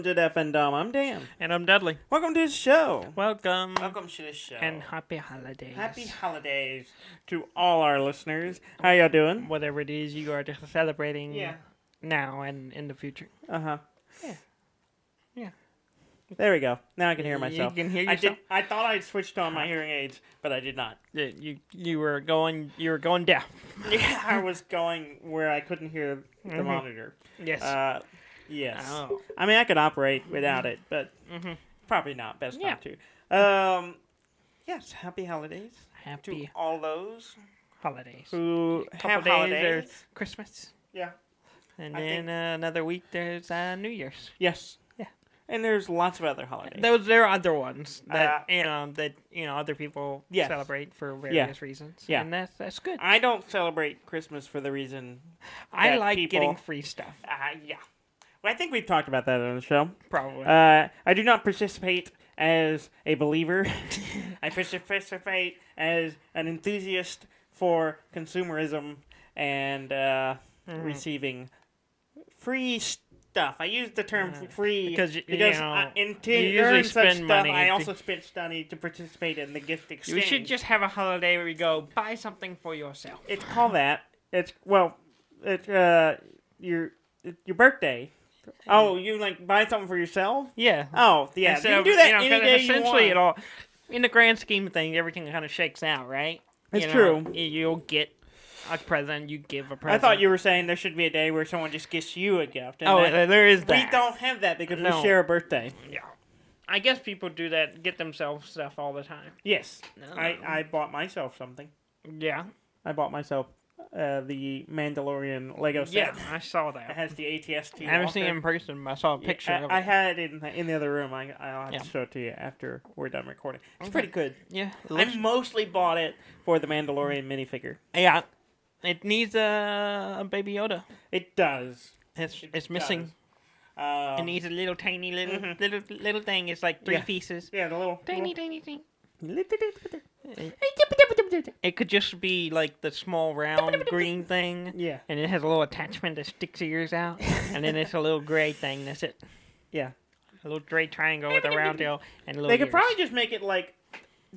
to Deaf and Dumb. I'm Dan. And I'm Dudley. Welcome to the show. Welcome. Welcome to the show. And happy holidays. Happy holidays to all our listeners. How y'all doing? Whatever it is you are just celebrating Yeah. now and in the future. Uh-huh. Yeah. Yeah. There we go. Now I can hear myself. You can hear yourself? I thought I'd switched on my hearing aids, but I did not. Yeah, you were going deaf. Yeah, I was going where I couldn't hear the monitor. Yes. Yes. Oh. I mean, I could operate without it, but probably not. Best not to. Yes, happy holidays. Happy to all those holidays. who Couple have days holidays. there's Christmas. Yeah. And I then another week there's New Year's. Yes. Yeah. And there's lots of other holidays. There are other ones that other people Yes. celebrate for various reasons. Yeah. And that's good. I don't celebrate Christmas for the reason I that like people, getting free stuff. Yeah. Well, I think we've talked about that on the show. Probably. I do not participate as a believer. I participate as an enthusiast for consumerism and receiving free stuff. I use the term free because to you usually earn such spend stuff, money. I also spend money to participate in the gift exchange. We should just have a holiday where you go buy something for yourself. It's called that. It's your birthday. Oh, you like buy something for yourself? Yeah. Oh, yeah. Instead You can of, do that you know, any day you essentially want. it all, in the grand scheme of things, everything kind of shakes out, right? It's You know, true. You'll get a present. You give a present. I thought you were saying there should be a day where someone just gets you a gift. And Oh, that, there is that. we don't have that because No. we share a birthday. Yeah. I guess people do that. Get themselves stuff all the time. Yes. No. I bought myself something. Yeah. I bought myself the Mandalorian Lego set. Yeah. I saw It that. has the ATST. I haven't seen it in person, but I saw a picture of it. I had it in the other room. I'll have Yeah. to show it to you after we're done recording. It's Okay. pretty good. Yeah. I mostly bought it for the Mandalorian minifigure. Yeah. It needs a Baby Yoda. It does. It's missing. Does. It needs a little tiny little thing. It's like three Yeah. pieces. Yeah, the little Tiny thing. little- It could just be like the small round green thing. Yeah. And it has a little attachment that sticks ears out. And then it's a little gray thing. That's it. Yeah. A little gray triangle with a round tail and little They could ears. probably just make it like,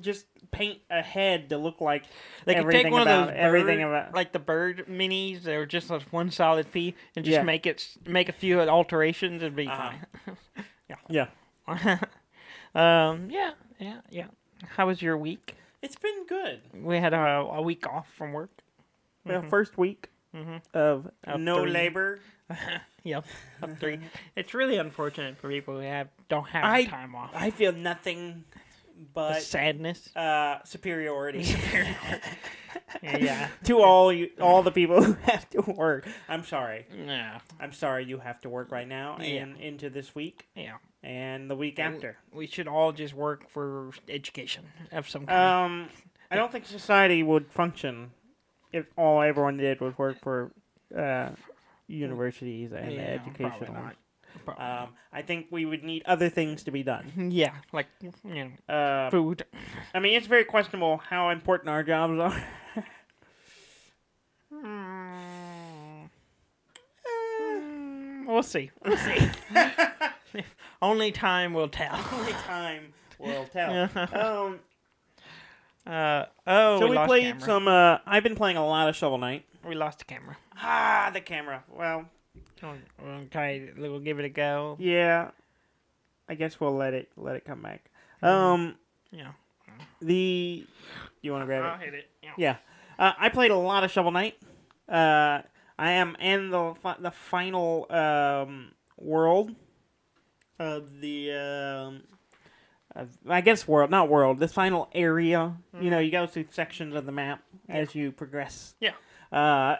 just paint a head to look like They could everything take one about of those everything bird, about. like the bird minis. They're just like one solid piece, and just Yeah. make a few alterations and be Uh-huh. fine. Yeah. Yeah. How was your week? It's been good. We had a week off from work. The first week of Of no 3. labor. Yep, up 3. It's really unfortunate for people who don't have time off. I feel nothing The but sadness. superiority Yeah. to all the people who have to work. I'm sorry. Yeah. I'm sorry you have to work right now Yeah. and into this week Yeah. and the week after. We should all just work for education of some kind. I don't think society would function if all everyone did was work for universities and Yeah, educational. probably not. Probably I think we would need other things to be done. yeah, like food. I mean, it's very questionable how important our jobs are. We'll see. Only time will tell. Only time will tell. So So we lost played camera. some. I've been playing a lot of Shovel Knight. We lost the camera. The camera. Well, Okay, we'll give it a go. yeah. I guess we'll let it come back. Yeah. You want to grab I'll it? hit it. Yeah. Yeah. I played a lot of Shovel Knight. I am in the final world of the I guess world, not world. The final area. You know, you go through sections of the map as you progress. Yeah. So I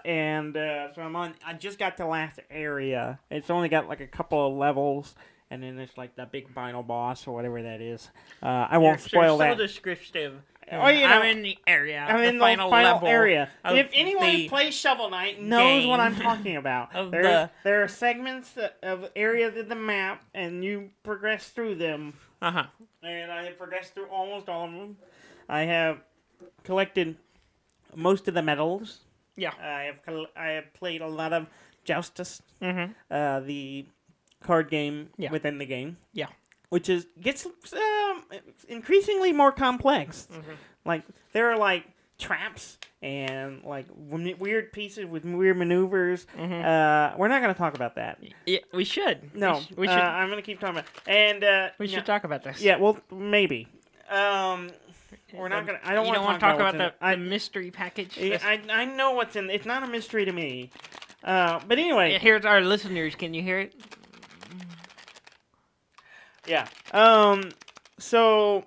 just got to the last area. It's only got like a couple of levels, and then there's like the big final boss or whatever that is. I won't spoil You're that. so descriptive. Oh, you know, I'm in the area. I'm in the final level area. of If anyone the who plays Shovel Knight knows what I'm game talking about. of There are segments of areas of the map, and you progress through them. Uh-huh. And I have progressed through almost all of them. I have collected most of the medals. Yeah. I have played a lot of Joustus. Mm-hmm. The card game Yeah. within the game. Yeah. Which gets increasingly more complex. Mm-hmm. Like, there are, like, traps and, like, weird pieces with weird maneuvers. Mm-hmm. We're not going to talk about that. Yeah, we should. No. We should. I'm going to keep talking about it. And, we should talk about this. Yeah, well, maybe. We're not going to... I don't want to talk about the mystery package? I know what's in... It's not a mystery to me. But anyway... Here's our listeners. Can you hear it? Yeah. So...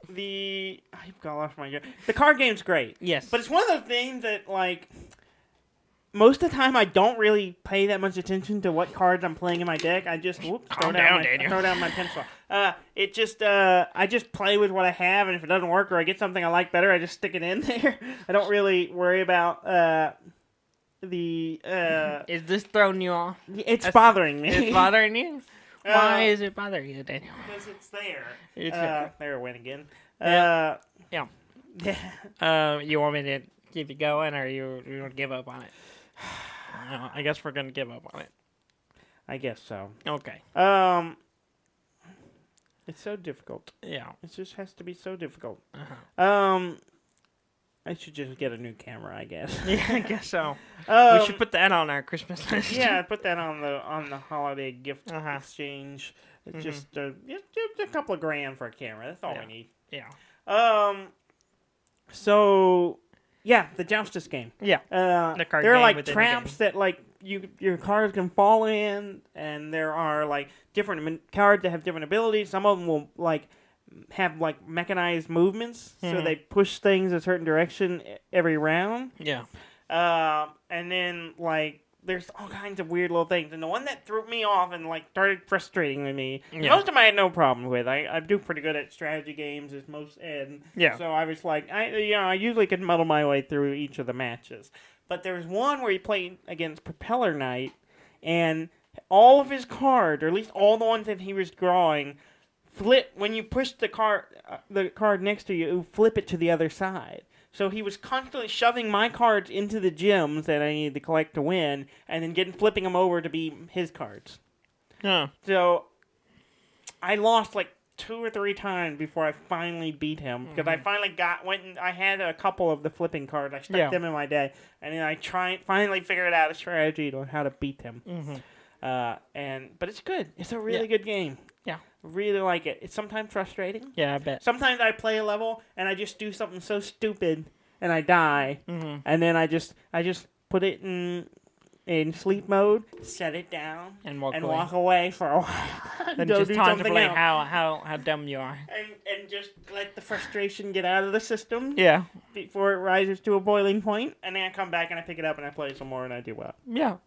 I've got lost my... The card game's great. Yes. But it's one of those things that, like... Most of the time, I don't really pay that much attention to what cards I'm playing in my deck. I just throw down my pencil. I just play with what I have, and if it doesn't work or I get something I like better, I just stick it in there. I don't really worry about the. Is this throwing you off? It's bothering me. It's bothering you. Why is it bothering you, Daniel? Because it's there. It's there. There it went again. Yeah. Yeah. You want me to keep it going, or you want to give up on it? No, I guess we're gonna give up on it. I guess so. Okay. It's so difficult. Yeah. It just has to be so difficult. Uh-huh. I should just get a new camera, I guess. Yeah, I guess so. We should put that on our Christmas list. Yeah, put that on the holiday gift exchange. It's just a couple of grand for a camera. That's all we need. Yeah. So, yeah, the Joustus game. Yeah. The card there are like traps that like your cards can fall in, and there are like different cards that have different abilities. Some of them will like have like mechanized movements, so they push things a certain direction every round. Yeah. And then like there's all kinds of weird little things, and the one that threw me off and like started frustrating with me. Yeah. Most of them I had no problem with. I do pretty good at strategy games, as most Ed. Yeah. So I was like, I usually could muddle my way through each of the matches. But there was one where he played against Propeller Knight, and all of his cards, or at least all the ones that he was drawing, flip when you push the card next to you, flip it to the other side. So he was constantly shoving my cards into the gems that I needed to collect to win, and then flipping them over to be his cards. Huh. So I lost like 2 or 3 times before I finally beat him, because I finally I had a couple of the flipping cards. I stuck them in my deck, and then I finally figured out a strategy on how to beat him. But it's good. It's a really good game. Yeah. Really like it. It's sometimes frustrating. Yeah, I bet. Sometimes I play a level and I just do something so stupid and I die, and then I just put it in sleep mode, set it down, and walk away for a while. And just contemplate how dumb you are. And just let the frustration get out of the system. Yeah. Before it rises to a boiling point, and then I come back and I pick it up and I play some more and I do well. Yeah.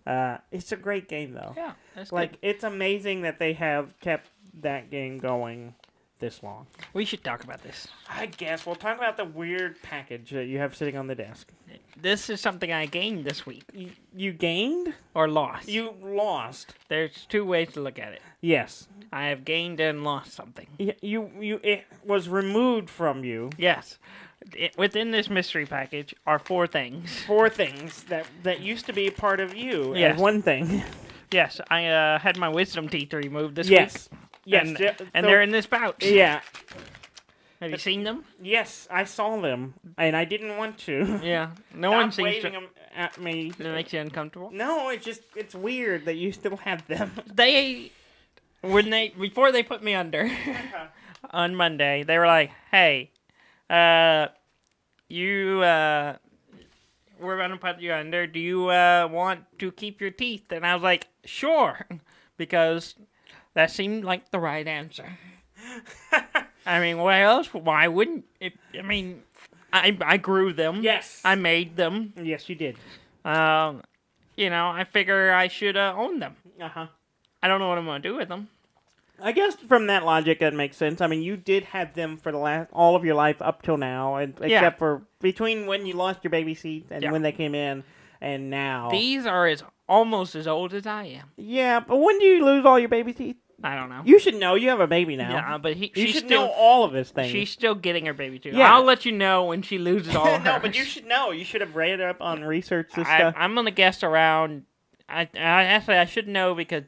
It's a great game though. Yeah. That's like good. It's amazing that they have kept that game going this long. We should talk about this. I guess we'll talk about the weird package that you have sitting on the desk. This is something I gained this week. You gained? Or lost. You lost. There's 2 ways to look at it. Yes. I have gained and lost something. It was removed from you. Yes. Within this mystery package are 4 things. 4 things that used to be a part of you as one thing. Yes, I had my wisdom teeth removed this week. Yes. And they're in this pouch. Yeah. Have you seen them? Yes, I saw them, and I didn't want to. Yeah. No one seems waving them at me. That makes you uncomfortable? No, it's weird that you still have them. Before they put me under on Monday, they were like, "Hey, we're gonna put you under. Do you want to keep your teeth?" And I was like, "Sure," because that seemed like the right answer. I mean, what else? Why wouldn't it? I mean, I grew them. Yes. I made them. Yes, you did. I figure I should own them. Uh-huh. I don't know what I'm gonna do with them. I guess from that logic, that makes sense. I mean, you did have them for all of your life up till now, except for between when you lost your baby seat and when they came in, and now. These are almost as old as I am. Yeah, but when do you lose all your baby teeth? I don't know. You should know. You have a baby now. Yeah, but you should know all of his things. She's still getting her baby too. Yeah. I'll let you know when she loses all of hers. No, but you should know. You should have read up on research this stuff. I'm gonna guess around I should know because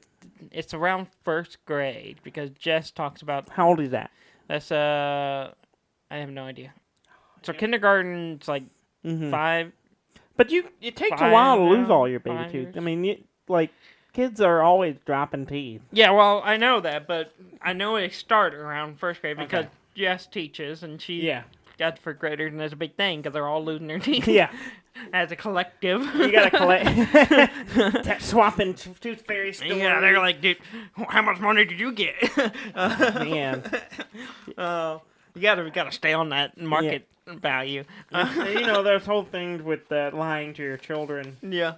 it's around first grade because Jess talks about. How old is that? That's I have no idea. So kindergarten's like 5. But it takes a while to lose all your baby 5 teeth. years. I mean, kids are always dropping teeth. Yeah, well, I know that, but I know they start around first grade because Jess teaches and she got for graders and that's a big thing because they're all losing their teeth. Yeah. As a collective. You gotta collect. Swapping tooth fairy stories. Yeah, they're like, dude, how much money did you get? Man. You gotta stay on that market value. There's whole things with lying to your children. Yeah.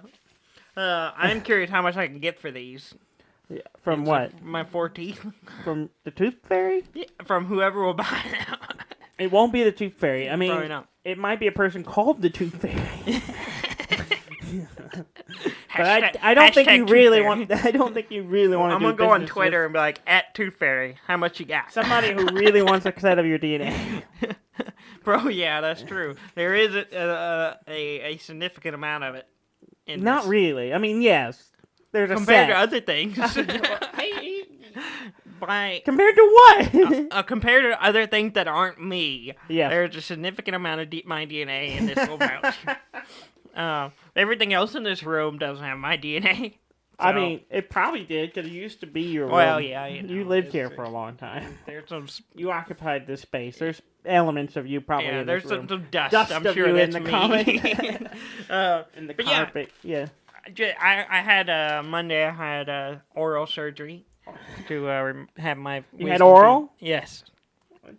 I'm curious how much I can get for these. Yeah. From what? My 4 teeth. From the tooth fairy? Yeah, from whoever will buy them. It won't be the tooth fairy. I mean, probably not. It might be a person called the tooth fairy. But I don't think you really want. I don't think you really want to. I'm gonna go on Twitter and be like, @Tooth Fairy, how much you got? Somebody who really wants a set of your DNA. Bro, yeah, that's true. There is a significant amount of it. Not really. I mean, yes. There's a compared set. to other things. Compared to what? Compared to other things that aren't me, yes. There's a significant amount of my DNA in this little pouch. Everything else in this room doesn't have my DNA. So. I mean, it probably did because it used to be your room. Well, yeah. You lived here for a long time. There's some. You occupied this space. There's elements of you probably in this room. There's some dust. I'm of sure you that's in the me. In the carpet. Yeah. I had Monday. I had oral surgery to have my. You had oral? Yes.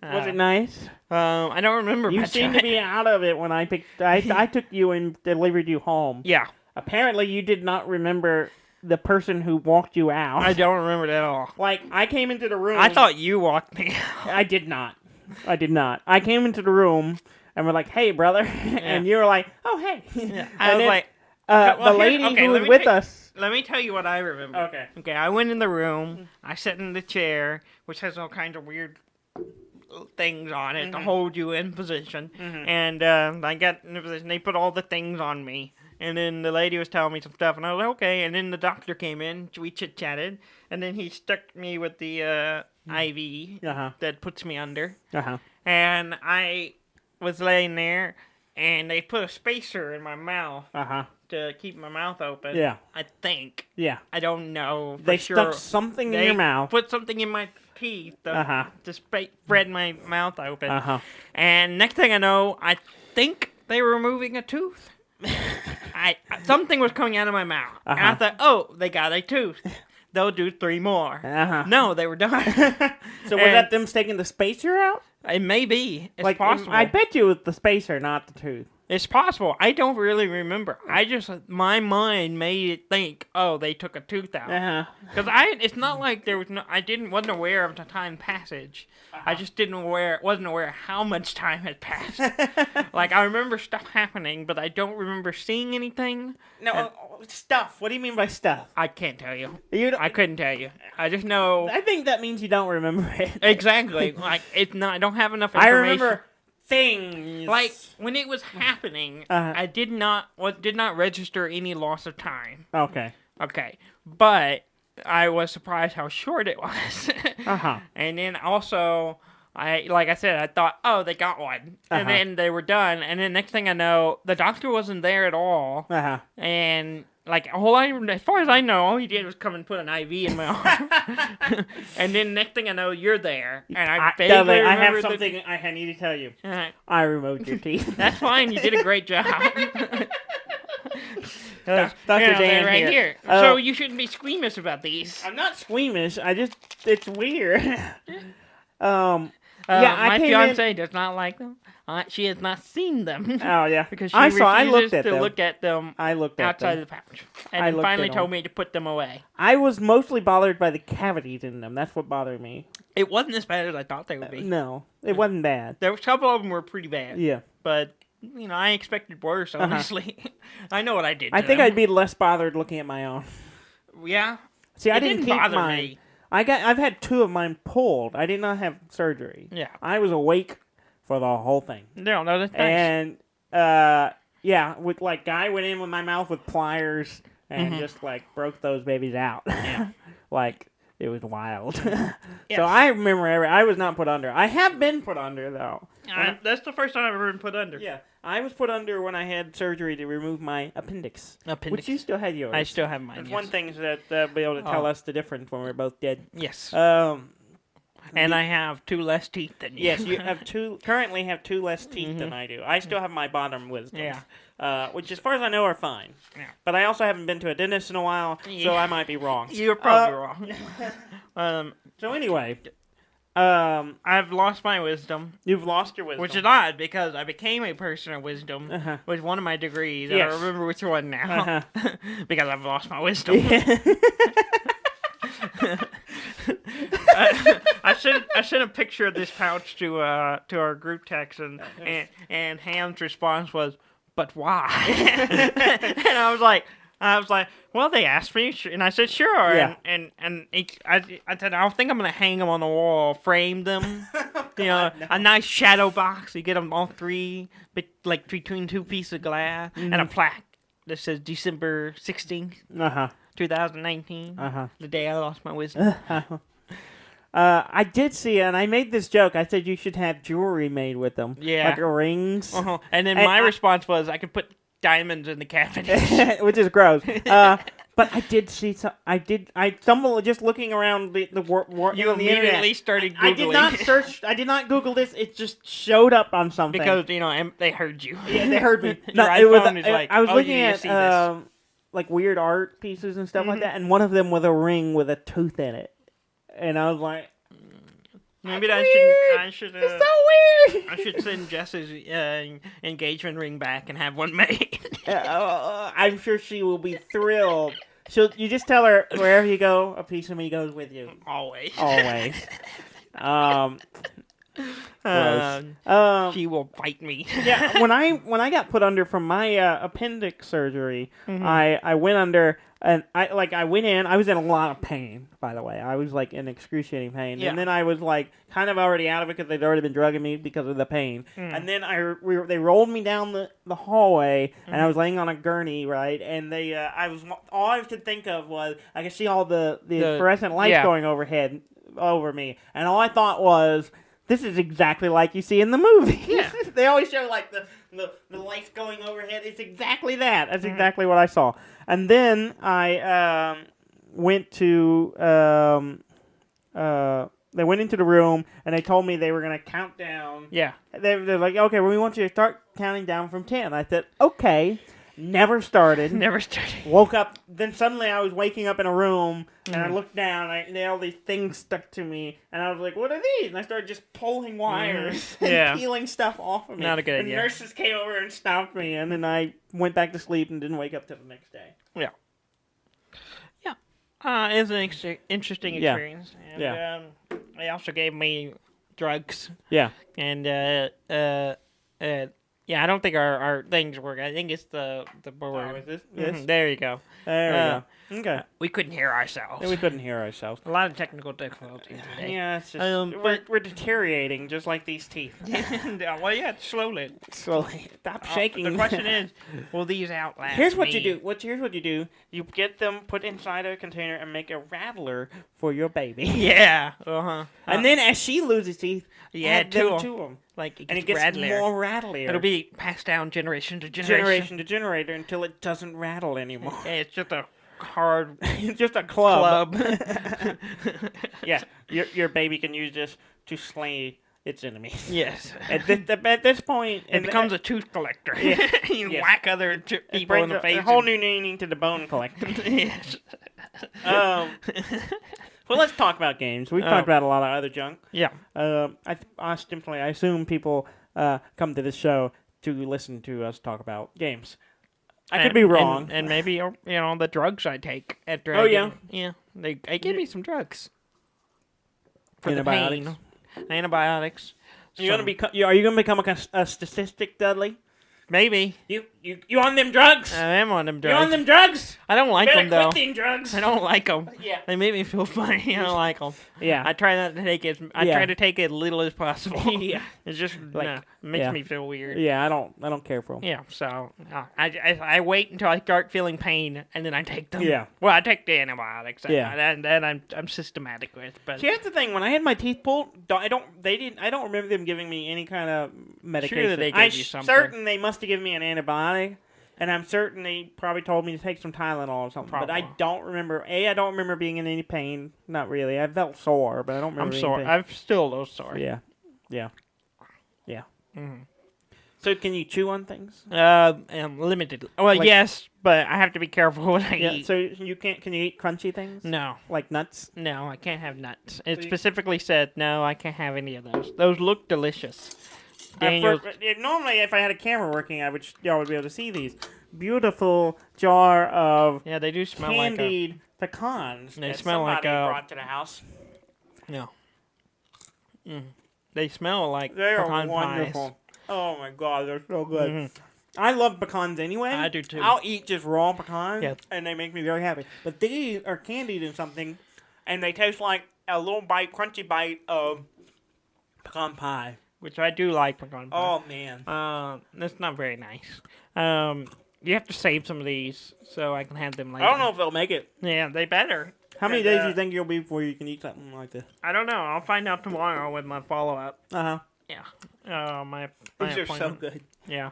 Was it nice? I don't remember. You seemed to be out of it when I took you and delivered you home. Yeah. Apparently, you did not remember the person who walked you out. I don't remember that at all. Like, I came into the room. I thought you walked me out. I did not. I came into the room and we're like, "Hey, brother," and you were like, "Oh, hey." Yeah. I was like, the lady who was with us. Let me tell you what I remember. Okay. I went in the room. I sat in the chair, which has all kinds of weird things on it to hold you in position. And I got in the position. They put all the things on me. And then the lady was telling me some stuff, and I was like, okay. And then the doctor came in. We chit-chatted. And then he stuck me with the IV that puts me under. And I was laying there, and they put a spacer in my mouth to keep my mouth open. Yeah. I think. Yeah. I don't know. They stuck something in your mouth. Put something in my teeth to spread my mouth open. And next thing I know, I think they were removing a tooth. Something was coming out of my mouth. And I thought, oh, they got a tooth. They'll do 3 more. No, they were done. So was that them taking the spacer out? It may be. It's possible. I bet you it was the spacer, not the tooth. It's possible. I don't really remember. My mind made it think, oh, they took a tooth out. Because it's not like there was wasn't aware of the time passage. I just wasn't aware how much time had passed. Like, I remember stuff happening, but I don't remember seeing anything. No, stuff. What do you mean by stuff? I can't tell you. I couldn't tell you. I just know. I think that means you don't remember it. Exactly. Like, it's not. I don't have enough information. I remember things. Like, when it was happening, I did not register any loss of time. Okay. But I was surprised how short it was. And then also, like I said, I thought, oh, they got one. And then they were done. And then next thing I know, the doctor wasn't there at all. And like, as far as I know, all he did was come and put an IV in my arm. And then next thing I know, you're there. And I vaguely remember have something I need to tell you. I removed your teeth. That's fine. You did a great job. Dr. Dan right here. So you shouldn't be squeamish about these. I'm not squeamish. It's weird. My fiance does not like them. She has not seen them. Oh yeah, because she refuses to look at them. I looked at outside them. the pouch, and then finally told me to put them away. I was mostly bothered by the cavities in them. That's what bothered me. It wasn't as bad as I thought they would be. No, it wasn't bad. There was a couple of them were pretty bad. Yeah, but I expected worse. Honestly, I know what I did. I think I'd be less bothered looking at my own. Yeah. See, I didn't keep bother mine. me. I've had 2 of mine pulled. I did not have surgery. Yeah. I was awake for the whole thing. No, that's nice. And with guy went in with my mouth with pliers, and just like broke those babies out. Yeah. Like it was wild. Yes. So I remember I was not put under. I have been put under though. That's the first time I've ever been put under. Yeah, I was put under when I had surgery to remove my appendix. Which you still had yours. I still have mine. It's yes. one thing that be able to tell us the difference when we're both dead. Yes. And I have 2 less teeth than you. Yes, you currently have 2 less teeth than I do. I still have my bottom wisdom. Yeah. Which, as far as I know, are fine. Yeah. But I also haven't been to a dentist in a while, so I might be wrong. You're probably wrong. So anyway, I've lost my wisdom. you've lost your wisdom. Which is odd, because I became a person of wisdom with one of my degrees. Yes. I don't remember which one now. Because I've lost my wisdom. I sent a picture of this pouch to our group text, and Ham's response was, "But why?" And I was like, well, they asked me, and I said, sure. Yeah. I said, I think I'm gonna hang them on the wall, frame them. A nice shadow box. You get them all 3, like between 2 pieces of glass, and a plaque that says December 16th, 2019, the day I lost my wisdom. I did see, and I made this joke. I said you should have jewelry made with them. Yeah. Like rings. And then my response was, I could put diamonds in the cabinet. Which is gross. But I did see some. I stumbled just looking around the You on the internet. immediately started Googling. I did not search. I did not Google this. It just showed up on something. Because, they heard you. Yeah, they heard me. Your iPhone is like, I was oh, looking you at see this. like weird art pieces and stuff like that, and one of them with a ring with a tooth in it, and I was like, maybe I should. It's so weird. I should send Jess's engagement ring back and have one made. I'm sure she will be thrilled. You just tell her wherever you go, a piece of me goes with you. Always. Always. She will bite me. Yeah, when I got put under from my appendix surgery, I went under, and I went in. I was in a lot of pain, by the way. I was like in excruciating pain, and then I was like kind of already out of it because they'd already been drugging me because of the pain. And then they rolled me down the hallway, and I was laying on a gurney, right? And all I could think of was I could see all the fluorescent lights going over me, and all I thought was, this is exactly like you see in the movie. Yeah. They always show like the lights going overhead. It's exactly that. That's exactly what I saw. And then I went to they went into the room and they told me they were going to count down. Yeah. They're like, okay, well, we want you to start counting down from 10. I said, okay. Never started. Woke up. Then suddenly I was waking up in a room, and I looked down, and all these things stuck to me, and I was like, what are these? And I started just pulling wires and peeling stuff off of me. Not a good idea. The nurses came over and stopped me, and then I went back to sleep and didn't wake up till the next day. Yeah. Yeah. It was an interesting experience. Yeah. And, they also gave me drugs. Yeah. And, yeah, I don't think our things work. I think it's the board. Oh, is this? There you go. There we go. Okay. We couldn't hear ourselves. Yeah, we couldn't hear ourselves. A lot of technical difficulties today. Yeah, it's just, we're deteriorating just like these teeth. Well, yeah, slowly. Stop shaking. The question is, will these outlast Here's what me? you do. Here's what you do. You get them put inside a container and make a rattler for your baby. Yeah. And then as she loses teeth, add them to to them. Like it gets rattlier. more rattlier. It'll be passed down generation to generation. Generation until it doesn't rattle anymore. It's just a hard It's just a club. Yeah. Your baby can use this to slay its enemies. Yes. At this point, it becomes a tooth collector. Yeah. You whack other people in the face. A whole new meaning to the bone collector. Yes. Well, let's talk about games. We've talked about a lot of other junk. Yeah. I assume people come to this show to listen to us talk about games. I could be wrong. And maybe, the drugs I take at Dragon. Oh, yeah? Yeah. They give me some drugs. For Antibiotics. the pain. Antibiotics. Are you going to become a statistic, Dudley? Maybe. You You on them drugs? I am on them You drugs. on them drugs? I don't like them, though. Quit them drugs. I don't like them. Yeah. They make me feel funny. I don't like them. Yeah. I try not to take it. I Yeah. try to take it as little as possible. Yeah. It's just Like, makes me feel weird. Yeah, I don't care for them. Yeah, so I wait until I start feeling pain and then I take them. Yeah. Well, I take the antibiotics. Yeah. And that I'm systematic with. But See, that's the thing. When I had my teeth pulled, I don't remember them giving me any kind of medication. Sure they gave I'm you something. certain they must have given me an antibiotic, and I'm certain they probably told me to take some Tylenol or something. But I Probably. don't remember. I don't remember being in any pain. Not really. I felt sore, but I don't remember. I'm being sore. in pain. I'm still a little sore. Yeah. So can you chew on things? And limited. Well, Like- yes, but I have to be careful what I Yeah. eat. So you can't? Can you eat crunchy things? No, Like nuts? no, I can't have nuts. It So you- specifically said no, I can't have any of those. Those look delicious. Daniel, Normally, if I had a camera working, y'all would be able to see these beautiful jar of yeah, they do smell candied pecans. They that smell like somebody a- brought to the house. no. They smell like They are pecan wonderful. pies. Oh my god, they're so good. Mhm. I love pecans anyway. I do too. I'll eat just raw pecans, Yeah. and they make me very happy. But these are candied in something, and they taste like a little crunchy bite of pecan pie. Which I do like pecan pie. Oh man. That's not very nice. You have to save some of these so I can have them later. I don't know if they'll make it. Yeah, they better. How many And, days do you think you'll be before you can eat something like this? I don't know. I'll find out tomorrow with my follow-up. Uh-huh. Yeah. My These are so appointment. good. Yeah.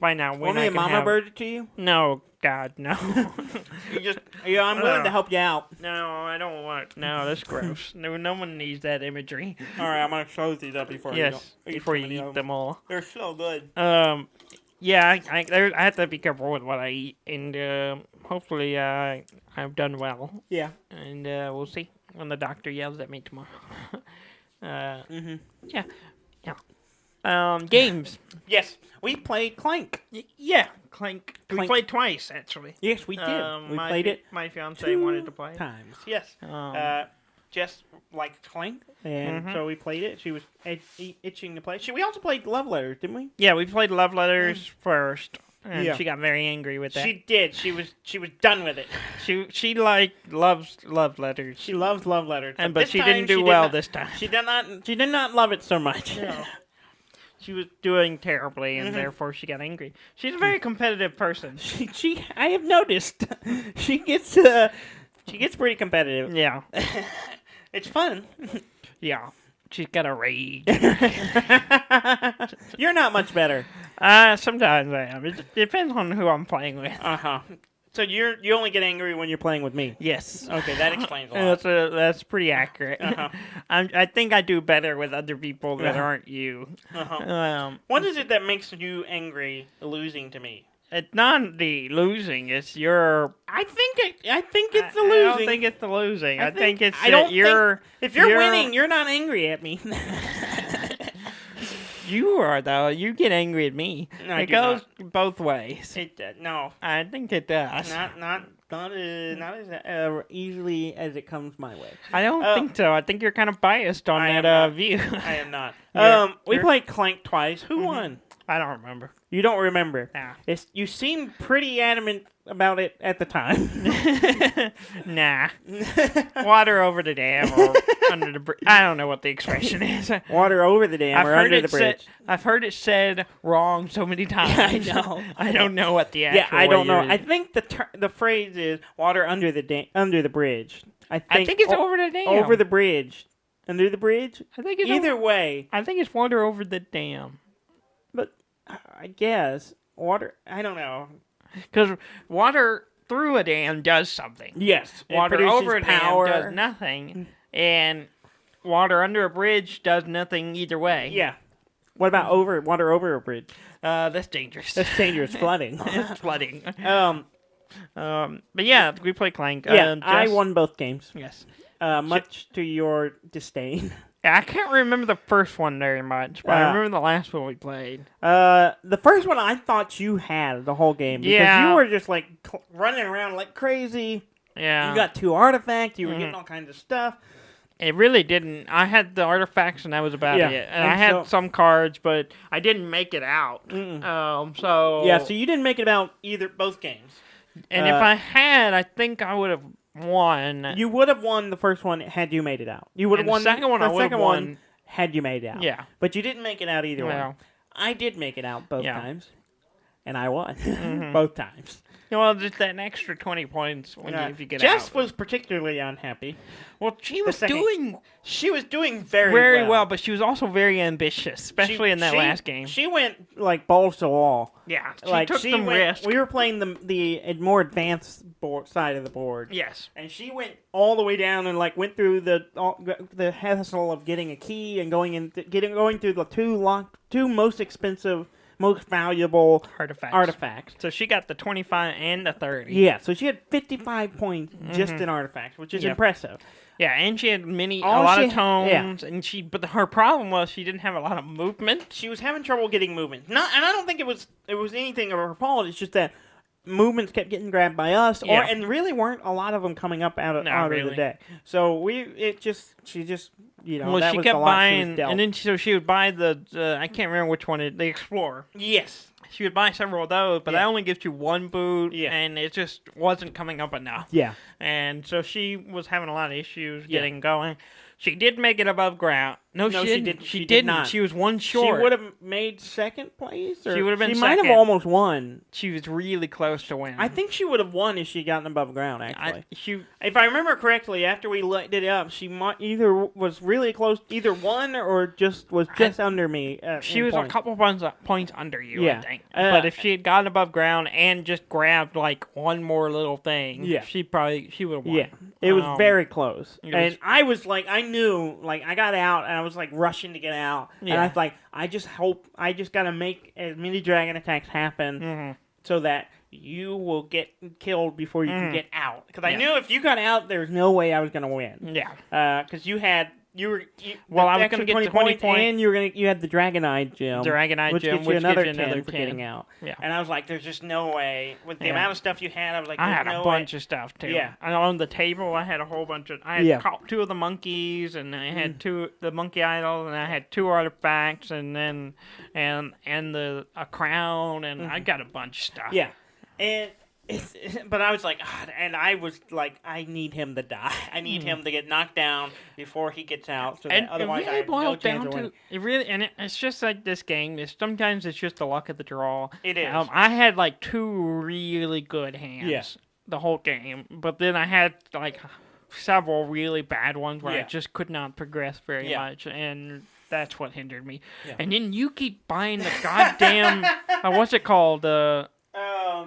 Find out when Want me I to can mama have... bird it to you? No, God, no. I'm willing to help you out. No, I don't want... No, that's gross. No one needs that imagery. All right, I'm gonna close these up before Yes, you before too you many of eat them all. They're so good. Yeah, I have to be careful with what I eat, and hopefully I've done well, Yeah. and we'll see when the doctor yells at me tomorrow. Games. Yes, we played Clank. Yeah, Clank. We Clank. played twice, actually. Yes, we did. We my played fi- it My fiance 2 wanted to play. times. Yes. Just like Clank, and so we played it. She was itching to play. We also played Love Letters, didn't we? Yeah, we played Love Letters first, and Yeah. she got very angry with that. She did. She was done with it. She loves Love Letters, She loves Love Letters, but this she time didn't do did well not- this time. She did not love it so much. No. She was doing terribly, and therefore she got angry. She's a very competitive person. I have noticed. She gets pretty competitive. Yeah, It's fun. yeah. She's got a rage. You're not much better. Sometimes I am. It depends on who I'm playing with. Uh-huh. So you only get angry when you're playing with me. Yes. Okay, that explains a lot. That's pretty accurate. Uh-huh. I think I do better with other people that Uh-huh. aren't you. Uh-huh. What is it that makes you angry losing to me? It's not the losing. It's your. I think it's the I losing. don't think it's the losing. I think it's I don't that you're. if you're winning, you're not angry at me. You are though. You get angry at me. No, I It do goes both ways. No, I think it does. not as easily as it comes my way. I don't think so. I think you're kind of biased on I am that not. view. I am not. We you're- played Clank twice. Who won? I don't remember. You don't remember. Nah. You seemed pretty adamant about it at the time. Nah. Water over the dam or under the bridge. I don't know what the expression is. Water over the dam or under the bridge. I've heard it said wrong so many times. I know. I don't know what the actual Yeah, I don't know. way I think the phrase is water under the bridge. I think it's over the dam. Over the bridge. Under the bridge? I think it's Either way. I think it's water over the dam. But I guess water, I don't know. Because water through a dam does something. Yes. Water produces over a power. dam does nothing. And water under a bridge does nothing either way. Yeah. What about water over a bridge? That's dangerous. That's dangerous. Flooding. It's flooding. But yeah, we play Clank. Yeah, I Jess- won both games. Yes. Much to your disdain. I can't remember the first one very much, but I remember the last one we played. The first one I thought you had the whole game. Because Yeah. you were just like running around like crazy. Yeah. You got 2 artifacts. You were getting all kinds of stuff. It really didn't. I had the artifacts, and that was about Yeah, it. And and I had so- some cards, but I didn't make it out. So Yeah, so you didn't make it out both games. and if I had, I think I would have won. You would have won the first one had you made it out. You would have And the won second one, I the would have second won. one had you made it out. Yeah. But you didn't make it out either Well. one. I did make it out both Yeah. times. And I won. Both times. Well, just that extra 20 points if you get Jess out. was particularly unhappy. Well, she was second- doing She was doing very well, but she was also very ambitious, especially in that last game. She went like balls to the wall. Yeah, she Like took some risks. We were playing the more advanced side of the board. Yes. And she went all the way down and like went through the hassle of getting a key and going through the two most expensive, most valuable artifacts. So she got the 25 and the 30. Yeah, so she had 55 points just in artifacts, which is Yep. impressive. Yeah, and she had a All lot she- of tomes, but her problem was she didn't have a lot of movement. She was having trouble getting movement. And I don't think it was anything of her fault. It's just that movements kept getting grabbed by us, and really weren't a lot of them coming up out of the day. So she just Well, that she was kept the lot she was buying, dealt. and then she would buy the I can't remember which one, the Explorer. Yes. She would buy several of those, but that only gives you one boot, Yeah. and it just wasn't coming up enough. Yeah. And so she was having a lot of issues getting going. She did make it above ground. No, she didn't. She did not. She was one short. She would have made second place. Or She would have been She might have second. almost won. She was really close to winning. I think she would have won if she had gotten above ground, actually. She If I remember correctly, after we looked it up, she either was really close, either won or just under me. She was a couple points under you, Yeah. I think. But if she had gotten above ground and just grabbed like one more little thing, she would have won. Yeah, it was very close. was- And I was like, I knew, like, I got out and I was like rushing to get out. And I was like, I just got to make as many dragon attacks happen so that you will get killed before you can get out. Because I knew if you got out, there's no way I was going to win. Yeah. Because you had. Well, I was going to get 20 points, and you had the Dragonite gem, which gives you another another 10 for getting out. Yeah. And I was like, "There's just no way with the amount of stuff you had." I was like, I "There's had no a bunch way." of stuff too. Yeah. And on the table, I had a whole bunch of. I had two of the monkeys, and I had the monkey idols, and I had 2 artifacts, and then a crown, and I got a bunch of stuff. Yeah, and. But I was like, I need him to die. I need him to get knocked down before he gets out. So that otherwise, I have no chance of winning. It's just like this game. Sometimes it's just the luck of the draw. It is. I had like 2 really good hands the whole game, but then I had like several really bad ones where I just could not progress very much, and that's what hindered me. Yeah. And then you keep buying the goddamn what's it called?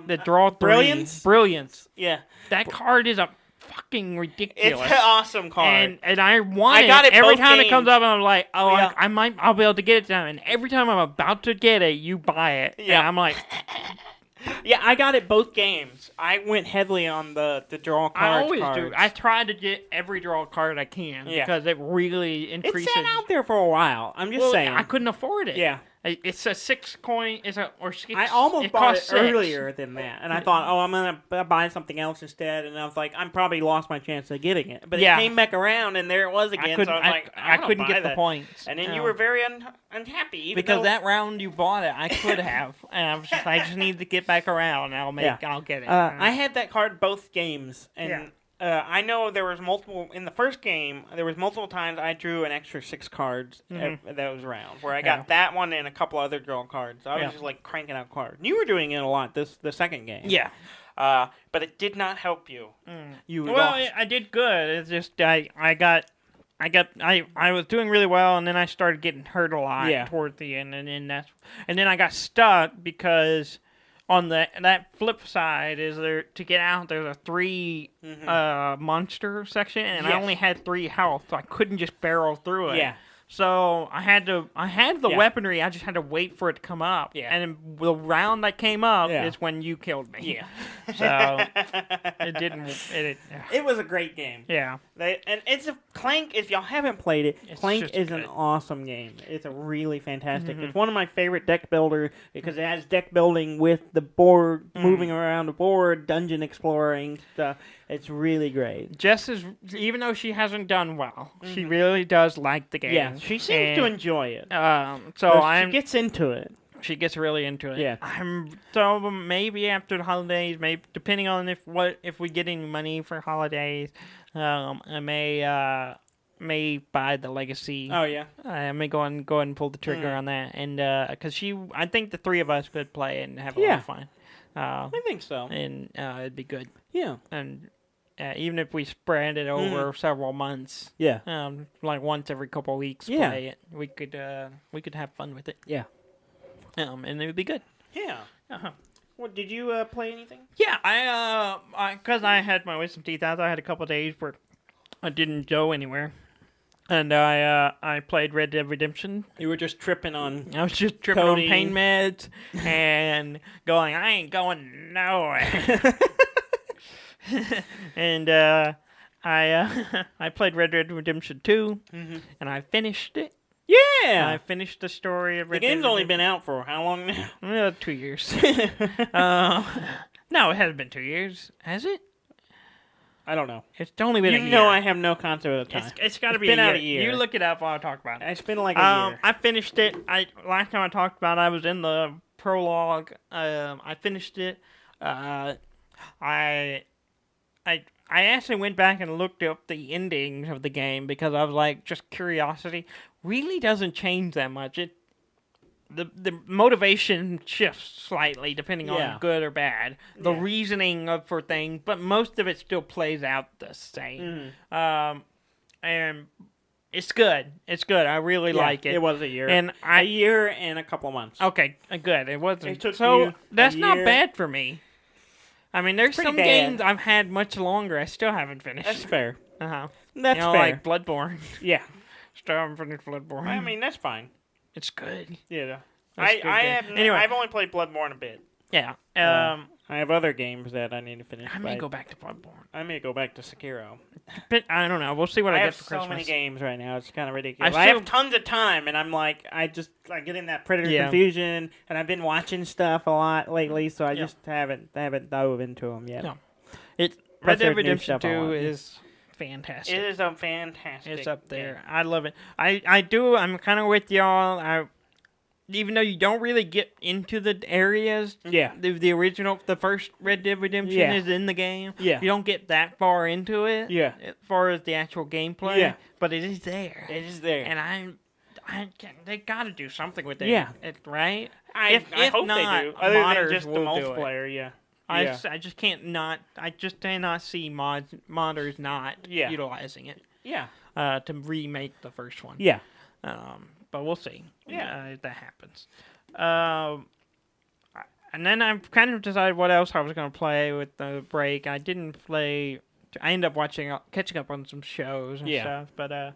The draw 3. Brilliance. Yeah. That card is a fucking ridiculous. It's an awesome card. And I want I got it every both time games. it comes up, I'm like, oh, Yeah. I'll be able to get it down. And every time I'm about to get it, you buy it. Yeah. And I'm like, yeah, I got it both games. I went heavily on the draw cards. I always do. I try to get every draw card I can because it really increases. It sat out there for a while. I'm just saying. I couldn't afford it. Yeah. It's a 6 coin. I almost bought it 6. earlier than that, and I thought, I'm gonna buy something else instead. And I was like, I'm probably lost my chance of getting it. But it came back around, and there it was again. So I was like, I couldn't get the points. And then you were very unhappy because that round you bought it, I could have, and I was I just need to get back around. I'll get it. I had that card both games, and. I know there was multiple in the first game. There was multiple times I drew an extra 6 cards those rounds where I got that one and a couple other draw cards. I was just like cranking out cards. You were doing it a lot the second game. Yeah, but it did not help you. You lost. I did good. It's just I was doing really well, and then I started getting hurt a lot toward the end, and then I got stuck because. On that flip side, to get out, there's a 3 monster section, and I only had 3 health, so I couldn't just barrel through it. Yeah. So I had the Yeah. weaponry. I just had to wait for it to come up. Yeah. And the round that came up Yeah. is when you killed me. Yeah. So it didn't. It was a great game. Yeah. And it's a Clank. If y'all haven't played it, It's Clank just is an good. awesome game. It's a really fantastic. Mm-hmm. It's one of my favorite deck builder because it has deck building with the board moving around the board, dungeon exploring stuff. It's really great. Jess is, even though she hasn't done well, she really does like the game. Yeah, she seems to enjoy it. So she gets into it. she gets really into it. Yeah. So maybe after the holidays, maybe depending on if we get any money for holidays, I may buy the Legacy. Oh yeah. I may go ahead and pull the trigger on that, and because I think the three of us could play it and have a lot of fun. I think so. And it'd be good. Yeah. And even if we spread it over several months, Yeah. like once every couple of weeks, Yeah. play it, we could have fun with it. Yeah. And it would be good. Yeah. Uh-huh. What did you play anything? Yeah, because I had my wisdom teeth out, I had a couple of days where I didn't go anywhere, and I played Red Dead Redemption. You were just tripping on. I was just tripping Codeine. on pain meds and going, I ain't going nowhere. And I played Red Dead Redemption 2, and I finished it. Yeah. I finished the story of The Red Dead game's only Redemption. been out for how long now? 2 years. No, it hasn't been 2 years, has it? I don't know. It's only been a You year. know I have no concept of the time. It's got to be been a out year. a year. You look it up while I talk about it. It's been like a year. I finished it. Last time I talked about it, I was in the prologue. I finished it. I actually went back and looked up the endings of the game because I was like, just curiosity. Really doesn't change that much. The motivation shifts slightly depending Yeah. on good or bad. The Yeah. reasoning for things, but most of it still plays out the same. And it's good. It's good. I really like it. It was a year. And a year and a couple of months. Okay, good. It wasn't. It took so you a that's not year. bad for me. I mean, there's pretty some bad. games I've had much longer. I still haven't finished. That's fair. Uh-huh. That's fair. Like Bloodborne. Yeah. Still haven't finished Bloodborne. I mean, that's fine. it's good. Yeah. That's I a good I game. have Anyway. I've only played Bloodborne a bit. Yeah. I have other games that I need to finish. I may but go back to Bloodborne. I may go back to Sekiro. But I don't know. We'll see what I, I get have for so Christmas. many games right now. It's kind of ridiculous. I I still- have tons of time, and I'm like, I get in that predator Yeah. confusion, and I've been watching stuff a lot lately, so I Yeah. just haven't dove into them yet. No. Red Plus, Dead there's new Redemption stuff a 2 lot. is fantastic. It is a fantastic. It's up there. game. I love it. I'm kind of with y'all. Even though you don't really get into the areas, Yeah. the first Red Dead Redemption Yeah. is in the game. Yeah. You don't get that far into it. Yeah. As far as the actual gameplay. Yeah. But it is there. It is there. And they got to do something with it. Yeah. Right? I if hope not, they do. Other than modders just the will do it. multiplayer, yeah. I just cannot see modders not Yeah. utilizing it Yeah. to remake the first one. Yeah. But we'll see. Yeah. If that happens. And then I've kind of decided what else I was going to play with the break. I didn't play. I ended up catching up on some shows and Yeah. stuff. But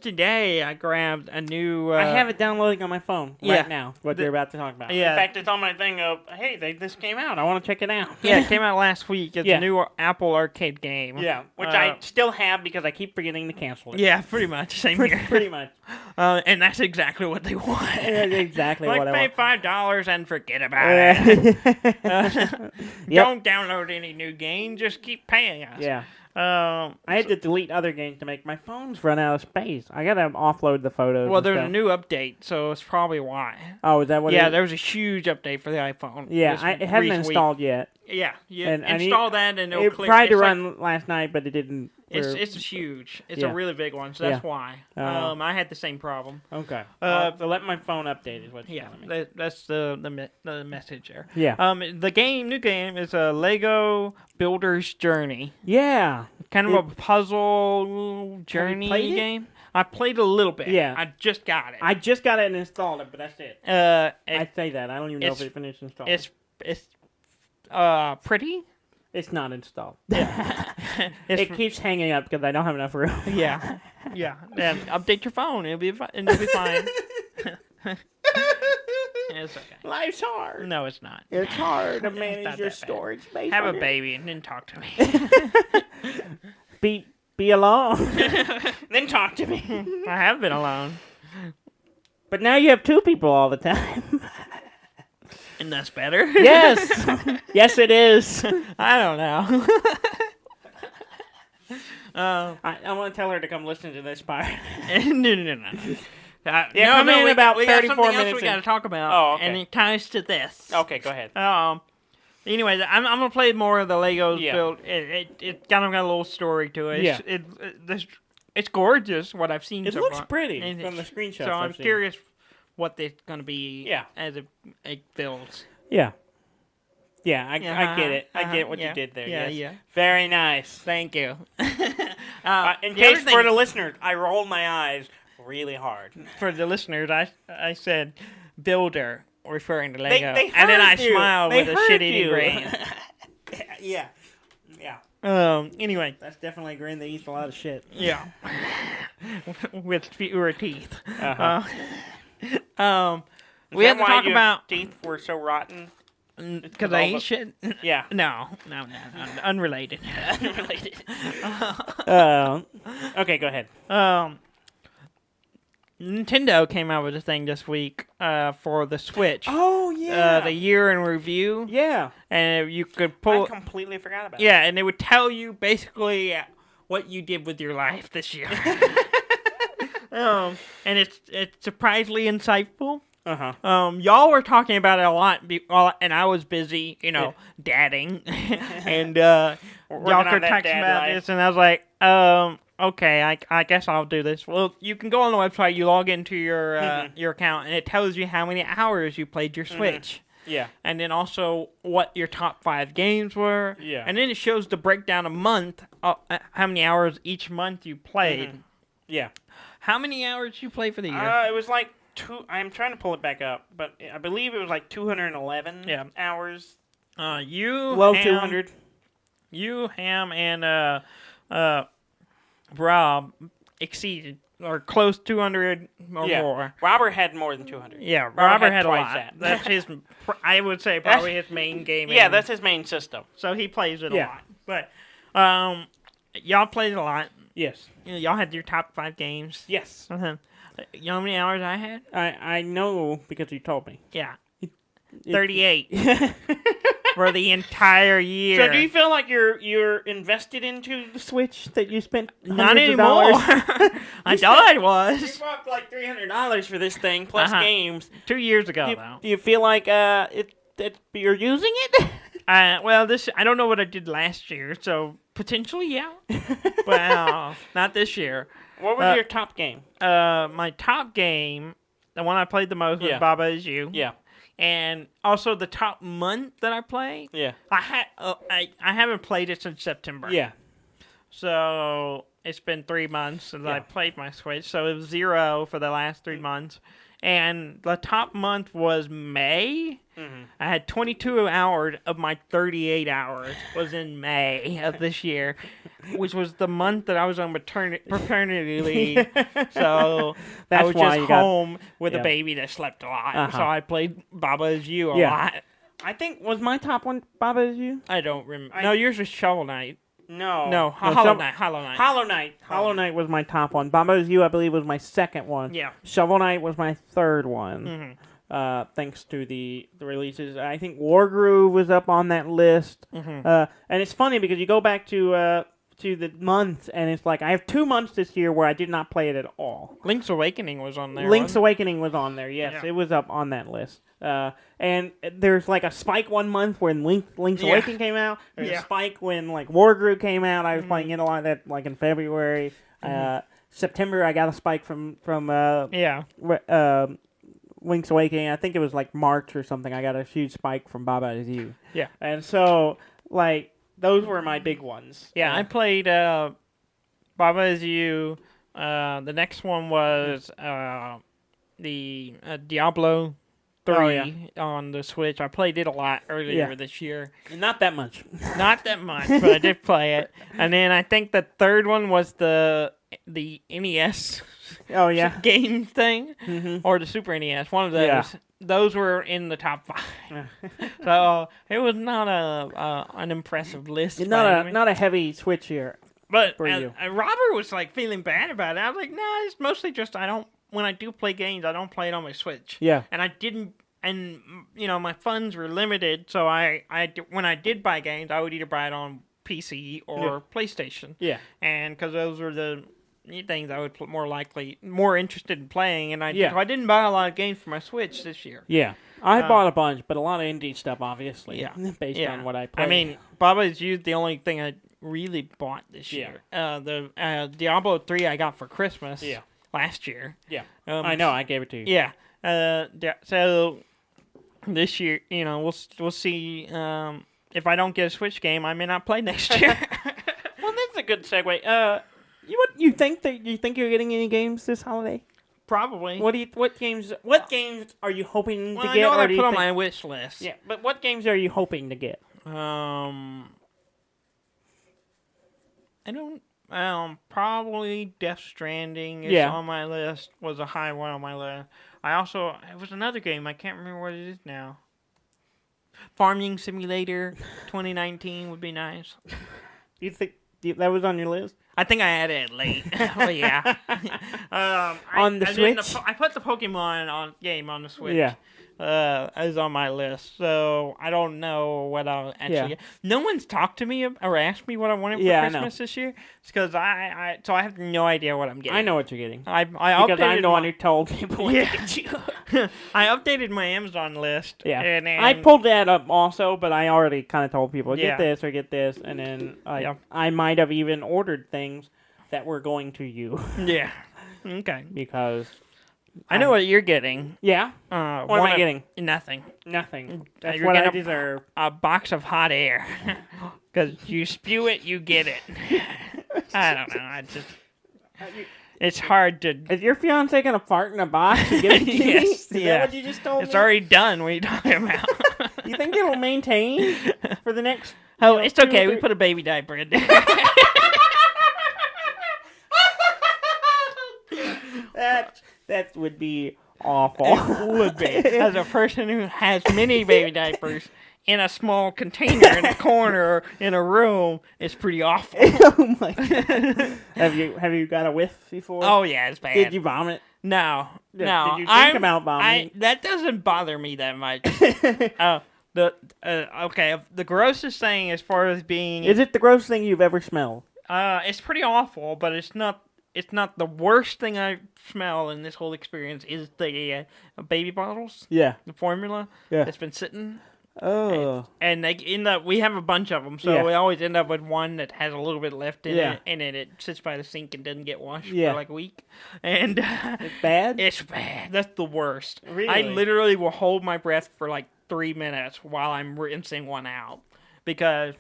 today I grabbed a new. I have it downloading on my phone yeah. right now, what you're about to talk about. Yeah. In fact, it's on my thing of, hey, this came out. I want to check it out. Yeah, it came out last week. It's Yeah. a new Apple Arcade game. Yeah, which I still have because I keep forgetting to cancel it. Yeah, pretty much. Same here. Pretty much. And that's exactly what they want. That's exactly like what I pay want. $5 and forget about it. Yep. Don't download any new game. Just keep paying us. Yeah. I had to delete other games to make my phones run out of space. I gotta offload the photos. Well, and there's stuff. a new update, so it's probably why. Oh, is that what? Yeah, it is? there was a huge update for the iPhone. Yeah, this it hasn't week. installed yet. Yeah, you And I need- install that and it'll It click. tried to it's like- run last night, but it didn't. It's huge. It's Yeah. a really big one, so that's Yeah. why. Oh. I had the same problem. Okay. So Uh, let my phone update is what you're Yeah, telling me. that's the message there. Yeah. The new game is a Lego Builder's Journey. Yeah. Kind of a puzzle journey played it? game. I played a little bit. Yeah. I just got it. I just got it and installed it, but that's it. I say that. I don't even know if it's- it finished installing. it's pretty. It's not installed. It's It keeps hanging up because I don't have enough room. yeah. Yeah, update your phone. It'll be fine. It's okay. Life's hard. No, it's not. It's hard to It's manage not your that bad. storage space. Have a on your- baby and then talk to me. Be alone. Then talk to me. I have been alone, But now you have two people all the time. and that's better. Yes. Yes, it is. I don't know. I want to tell her to come listen to this part. No. Come in about we got 34 something else minutes we got to in. talk about. Oh, okay. And it ties to this. Okay, go ahead. Anyways, I'm gonna play more of the Legos Yeah. build. It kind of got a little story to it. Yeah. It's gorgeous what I've seen It so looks far. pretty And from the it's- screenshots. So I'm I've seen. curious what it's gonna be. Yeah. As it builds. Yeah. Yeah, I get it. I Uh-huh, get what yeah. you did there. Yeah, yes. yeah. Very nice. Thank you. In The case other for thing- the listeners, I rolled my eyes really hard. for the listeners, I said builder, referring to They Lego, and then heard I you. smiled They with a heard shit-eating you. grin. Yeah. Yeah. Anyway, That's definitely a grin that eats a lot of shit. yeah, with fewer teeth. Uh-huh. We had to talk about teeth were so rotten. because I ate shit. Yeah. No, unrelated. Unrelated. Okay, go ahead. Nintendo came out with a thing this week for the Switch. Oh yeah. The year in review. Yeah. And you could I pull. completely forgot about Yeah, and they would tell you basically what you did with your life this year. And it's surprisingly insightful. Uh-huh. Y'all were talking about it a lot, and I was busy, dadding, and y'all on could that text dad about life. this, and I was like, okay, I guess I'll do this. Well, you can go on the website, you log into your account, and it tells you how many hours you played your Switch. Yeah. And then also what your top 5 games were. Yeah. And then it shows the breakdown a month, how many hours each month you played. Yeah. How many hours you play for the year? It was like I'm trying to pull it back up, but I believe it was like 211 hours. Low 200. You, Ham, and Rob exceeded or close 200 or more. Robert had more than 200. Yeah, Robert had a twice lot. that. That's his. I would say probably his main game. Yeah, that's his main system. So he plays it a Yeah. lot. But y'all played a lot. Yes. Y'all had your top 5 games. Yes. You know how many hours I had? I know because you told me. Yeah. 38 for the entire year. So do you feel like you're invested into the Switch that you spent Not hundreds of anymore. dollars? I thought I You was. bought like $300 for this thing plus games. 2 years ago, though. Do you feel like you're using it? Well, I don't know what I did last year, so potentially, yeah. Well, not this year. What was your top game? My top game, the one I played the most, was Baba Is You. Yeah. And also the top month that I played. Yeah. I haven't played it since September. Yeah. So it's been 3 months since I played my Switch. So it was 0 for the last 3 months. And the top month was May. Mm-hmm. I had 22 hours of my 38 hours was in May of this year, which was the month that I was on paternity leave. So That's I was why just you got- home with a baby that slept a lot. So I played Baba Is You a lot. I think, was my top one Baba Is You? I don't remember. No, yours was Shovel Knight. No. Hollow Knight. Hollow Knight. Hollow Knight was my top one. Baba Is You, I believe, was my second one. Yeah. Shovel Knight was my third one. Thanks to the releases. I think Wargroove was up on that list. And it's funny because you go back to the months, and it's like I have 2 months this year where I did not play it at all. Link's Awakening was on there. Link's Awakening was on there. Yes, Yeah. it was up on that list. And there's like a spike one month when Link's Awakening came out. There's a spike when like Wargroove came out. I was playing it a lot of that like in February. September I got a spike from Link's Awakening. I think it was like March or something. I got a huge spike from Baba Is You. Yeah. And so like those were my big ones. Yeah, I played Baba Is You. The next one was the Diablo 3 on the Switch. I played it a lot earlier this year. Not that much. Not that much, but I did play it. And then I think the third one was the the NES Oh yeah. game thing Mm-hmm. or the Super NES. One of those. Yeah. Those were in the top 5. So it was not an impressive list. by any means. Not a heavy switch here. But for you. Robert was like feeling bad about it. I was like, no, it's mostly just when I do play games, I don't play it on my Switch. Yeah. And I didn't, and my funds were limited, so when I did buy games, I would either buy it on PC or PlayStation. Yeah. And because those were the things I would more interested in playing, and Yeah. I didn't buy a lot of games for my Switch this year. Yeah. I bought a bunch, but a lot of indie stuff, obviously. Yeah. Based on what I played. I mean, Baba's used the only thing I really bought this year. The Diablo 3 I got for Christmas last year. Yeah. I know. I gave it to you. Yeah. So this year, we'll see. If I don't get a Switch game, I may not play next year. Well, that's a good segue. You think you're getting any games this holiday? Probably. What games are you hoping to get? I know what or I do put you on think, my wish list. Yeah, but what games are you hoping to get? I don't. Probably Death Stranding is on my list. Was a high one on my list. It was another game. I can't remember what it is now. Farming Simulator 2019 would be nice. You think that was on your list? I think I added it late. But yeah. On the Switch? I put the Pokemon game on the Switch. Yeah. Is on my list, so I don't know what I'll actually get. No one's talked to me or asked me what I wanted for Christmas this year. It's because I have no idea what I'm getting. I know what you're getting. Because I'm the one who told people what to get you. I updated my Amazon list. Yeah. And I pulled that up also, but I already kind of told people, get this or get this, and then I might have even ordered things that were going to you. Yeah. Okay. Because I know what you're getting. Yeah? What am I getting? Nothing. Nothing. That's You're what I getting deserve. A box of hot air. Because you spew it, you get it. I don't know. It's hard to... Is your fiance going to fart in a box and give it to me? Yes. Is that what you just told me? It's already done. What are you talking about? You think it'll maintain for the next... It's okay. We put a baby diaper in there. That would be awful. It would be. As a person who has many baby diapers in a small container in a corner in a room, it's pretty awful. Oh my God. Have you got a whiff before? Oh yeah, it's bad. Did you vomit? No. Did you think about vomiting? That doesn't bother me that much. Okay. The grossest thing as far as being... Is it the grossest thing you've ever smelled? It's pretty awful, but it's not the worst thing I smell in this whole experience is the baby bottles. Yeah. The formula that's been sitting. Oh. And we have a bunch of them, so we always end up with one that has a little bit left in it, and then it sits by the sink and doesn't get washed for like a week. And it's bad? It's bad. That's the worst. Really? I literally will hold my breath for like 3 minutes while I'm rinsing one out because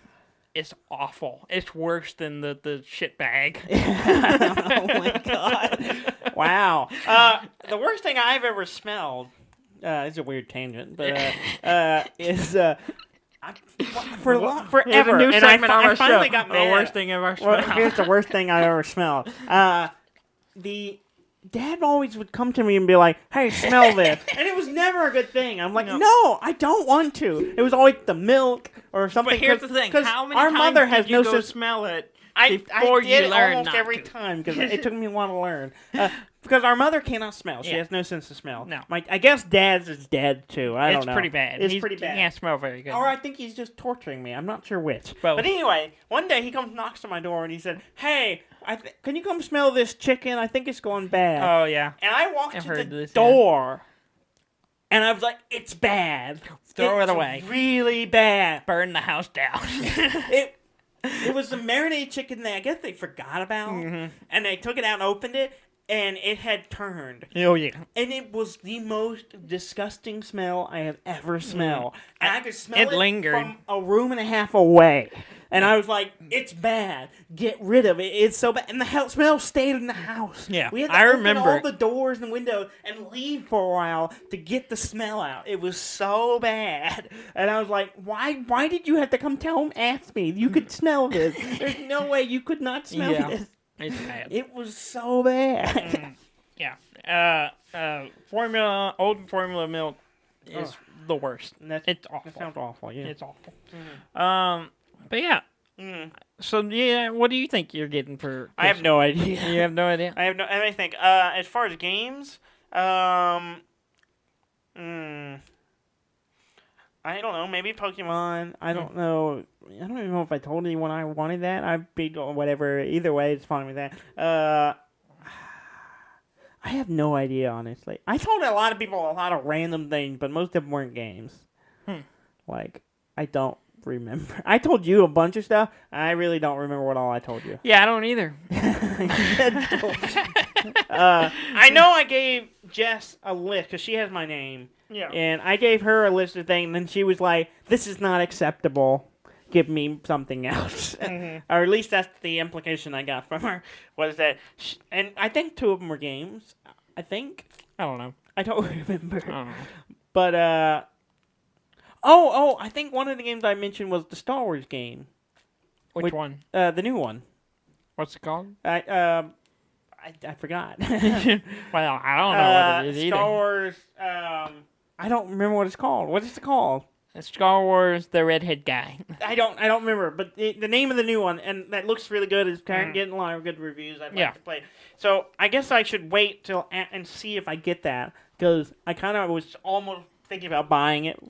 it's awful. It's worse than the shit bag. Oh my God. Wow. The worst thing I've ever smelled, it's a weird tangent, but is forever. New segment on I our finally show. got mad. The worst thing I've ever smelled. Well, here's the worst thing I ever smelled. The Dad always would come to me and be like, "Hey, smell this," and it was never a good thing. I'm like, "No, I don't want to." It was always the milk or something. But here's the thing: how many our times mother has did you no go sense. Smell it? I before did you learn almost not every to. time because it took me a while to learn. Because our mother cannot smell. She has no sense of smell. No. I guess Dad's is dead too. I don't know. It's pretty bad. It's pretty bad. He can't smell very good. Or I think he's just torturing me. I'm not sure which. Both. But anyway, one day he comes knocks on my door and he said, "Hey, can you come smell this chicken? I think it's going bad." Oh yeah. And I walked to the this, door, and I was like, "It's bad. Throw it's it away. Really bad. Burn the house down." It was the marinated chicken that I guess they forgot about, and they took it out and opened it, and it had turned. Oh, yeah. And it was the most disgusting smell I have ever smelled. And I could smell it lingered from a room and a half away. And I was like, it's bad. Get rid of it. It's so bad. And the smell stayed in the house. Yeah, we had to open all the doors and windows and leave for a while to get the smell out. It was so bad. And I was like, why did you have to come ask me? You could smell this. There's no way you could not smell this. It's bad. It was so bad. Yeah. Old formula milk is the worst. It's awful. That sounds awful. Yeah. It's awful. But yeah. So yeah, what do you think you're getting for Christmas? I have no idea. You have no idea? I have no. Let me think. As far as games, I don't know. Maybe Pokemon. I don't know. I don't even know if I told anyone I wanted that. I beat whatever. Either way, it's fine with that. I have no idea, honestly. I told a lot of people a lot of random things, but most of them weren't games. Like, I don't remember. I told you a bunch of stuff. I really don't remember what all I told you. Yeah, I don't either. I know I gave Jess a list because she has my name. Yeah. And I gave her a list of things, and she was like, "This is not acceptable. Give me something else." Or at least that's the implication I got from her. Was that? And I think 2 of them were games. I think. I don't know. I don't remember. I don't know. But I think one of the games I mentioned was the Star Wars game. Which one? The new one. What's it called? I forgot. Well, I don't know what it is either. Star Wars. I don't remember what it's called. What is it called? Star Wars, the redhead guy. I don't remember. But the name of the new one, and that looks really good. It's kind of getting a lot of good reviews. I'd like to play it. So I guess I should wait till and see if I get that, because I kind of was almost thinking about buying it,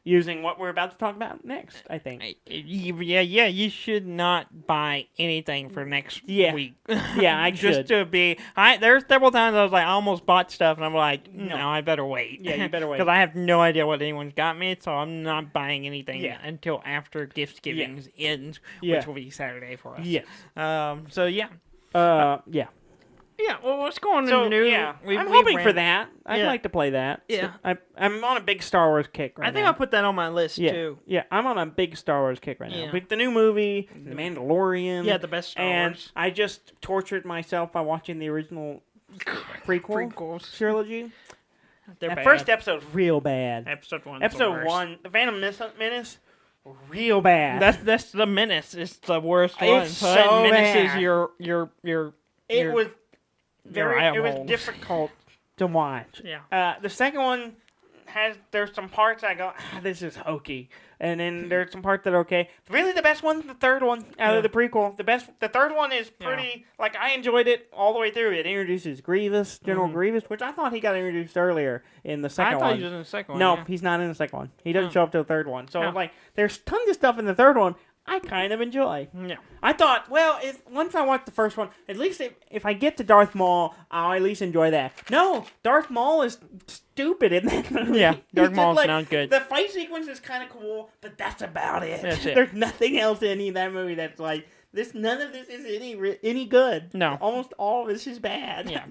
using what we're about to talk about next, I think. Yeah, you should not buy anything for next week. Yeah, I Just should. to be... There's several times I was like, I almost bought stuff, and I'm like, no, I better wait. Yeah, you better wait. Because I have no idea what anyone's got me, so I'm not buying anything until after gift givings ends, which will be Saturday for us. Yes. So, yeah. Yeah. Yeah, well, what's going on new? Yeah, I'm hoping for that. I'd like to play that. Yeah. I'm on a big Star Wars kick right now. I think I'll put that on my list, too. Yeah, I'm on a big Star Wars kick right now. Yeah. With the new movie, The Mandalorian. Yeah, the best Star Wars. I just tortured myself by watching the original prequels trilogy. They're bad. First episode's real bad. Episode 1. Episode 1, The Phantom Menace, real bad. That's the Menace. It's the worst one. It's so Menace bad. is It was difficult to watch. Yeah. The second one there's some parts I go, this is hokey, and then there's some parts that are okay. Really, the best one's the third one out of the prequel. The third one is pretty. Like, I enjoyed it all the way through. It introduces Grievous, General Grievous, which I thought he got introduced earlier in the second one. I thought he was in the second one. No, he's not in the second one. He doesn't show up till the third one. So like, there's tons of stuff in the third one I kind of enjoy. Yeah. I thought, well, once I watch the first one, at least if I get to Darth Maul, I'll at least enjoy that. No, Darth Maul is stupid in that movie. Yeah, Darth Maul's not good. The fight sequence is kind of cool, but that's about it. That's it. There's nothing else in that movie that's like, none of this is any good. No. Almost all of this is bad. Yeah.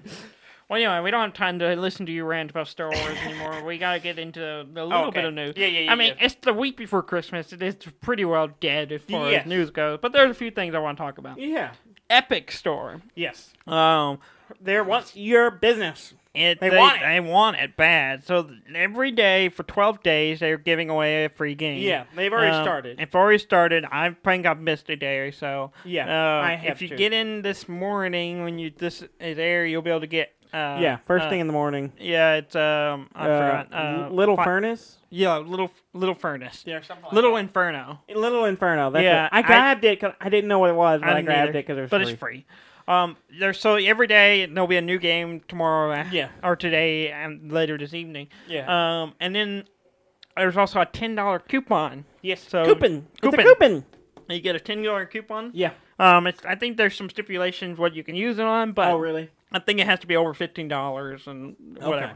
Well, anyway, we don't have time to listen to you rant about Star Wars anymore. We got to get into a little bit of news. Yeah. I mean, it's the week before Christmas. It is pretty well dead as far as news goes. But there's a few things I want to talk about. Yeah. Epic Store. Yes. There wants your business. They want it bad. So every day for 12 days, they're giving away a free game. Yeah, they've already started. It's already started. I think I've missed a day or so. Yeah, I have if you get in this morning when this is air, you'll be able to get. First thing in the morning. Yeah, it's I forgot. Little Furnace. Yeah, little Furnace. Yeah, something like Little that. Inferno. Little Inferno. That's Yeah, it. I grabbed it because I didn't know what it was, but I grabbed it because it was free. But it's free. So every day there'll be a new game tomorrow. Or today and later this evening. Yeah. And then there's also a $10 coupon. Yes. So coupon. It's a coupon. You get a $10 coupon. Yeah. I think there's some stipulations what you can use it on, but really? I think it has to be over $15 and whatever. Okay.